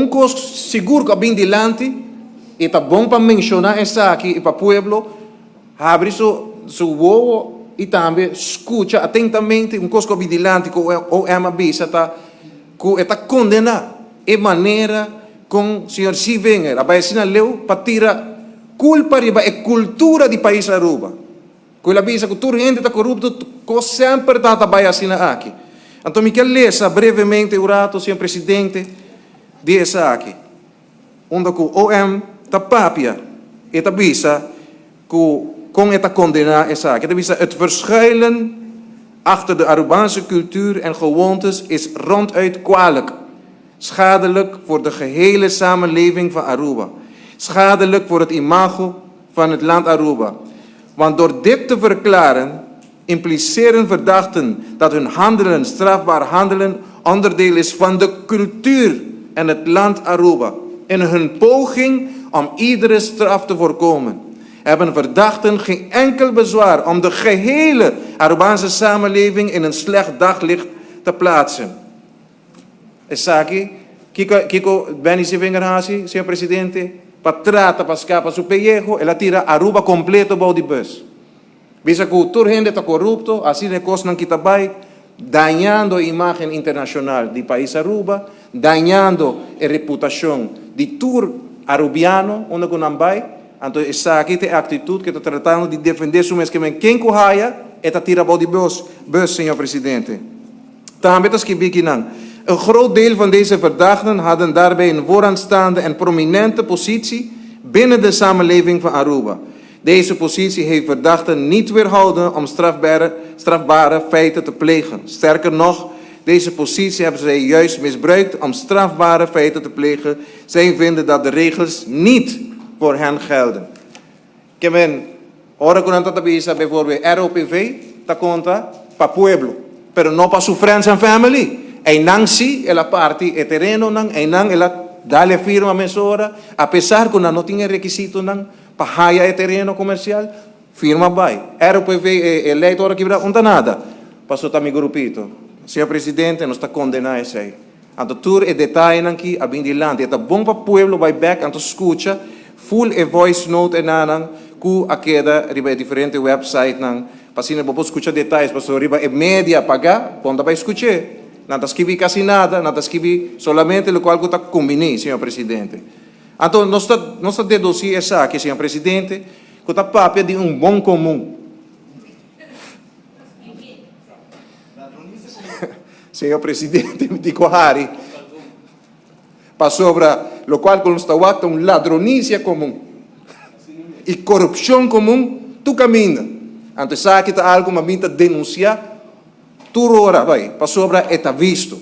coisa seguro que bem dilante, e tá bom para mencionar essa aqui e para o povo, abre seu ovo e também escuta atentamente coisa que bem dilante, que o MAB está condenando a maneira com o senhor Sivenger, a Baixina Leu, para tirar culpa riba e cultura do país Aruba. Quella bisa que toda gente está corrupta, que sempre está a Baixina aqui. Então, me quero ler brevemente o rato, senhor presidente, dessa aqui. Onde o OM está papia, e está bisa com esta condenar essa aqui. Está bisa, het verschuilen achter de Arubaanse cultuur en gewoontes is ronduit kwalijk. Schadelijk voor de gehele samenleving van Aruba. Schadelijk voor het imago van het land Aruba. Want door dit te verklaren, impliceren verdachten dat hun handelen, strafbaar handelen, onderdeel is van de cultuur en het land Aruba. In hun poging om iedere straf te voorkomen, hebben verdachten geen enkel bezwaar om de gehele Arubaanse samenleving in een slecht daglicht te plaatsen. Esaki, Kiko Benny Sivengerhasi, senhor presidente, para trata, para escapar su pellejo, ela tira Aruba completo para o bus. Bisa que toda gente está corrupto, assim de coisas não quita bem, dañando a imagem internacional do país Aruba, dañando a reputação de tour arubiano, onde não vai. Então, essa aqui tem a atitude que está tratando de defender su mesmo que quem corraia, está tira para o bus, senhor presidente. Também está escrevendo não. Een groot deel van deze verdachten hadden daarbij een vooraanstaande en prominente positie binnen de samenleving van Aruba. Deze positie heeft verdachten niet weerhouden om strafbare feiten te plegen. Sterker nog, deze positie hebben zij juist misbruikt om strafbare feiten te plegen. Zij vinden dat de regels niet voor hen gelden. Kemen, ora con tanta bisa bijvoorbeeld ROPV, ta conta pa pueblo, pero no pa su friends and family. E nang si ela parte e terreno nang e nang ela dale firma mesora, a pesar que não tinha requisito nang pahaya e terreno comercial, firma vai. RPV eleitor aqui não tá nada. Passou também grupito. Senhor presidente, nós está condenando isso aí. Anto tur e detalhe nang ki abin di land, eta bom pa pueblo vai back anto escucha full e voice note e nanang ku akeda riba diferente website nang pasina bobo escucha detalhes, passo riba e media pagar, ponta vai escuchar. Não está escrito quase nada, não está escrito solamente o qual está combinado, senhor presidente. Então, nós está deduzir essa aqui, senhor presidente, que está papel de bom comum. Senhor presidente, me digo Harry, para sobre o qual consta ladronícia comum e corrupção comum, tu caminha. Então, essa aqui está algo que me denunciar. Turora, vai, para sobra está visto.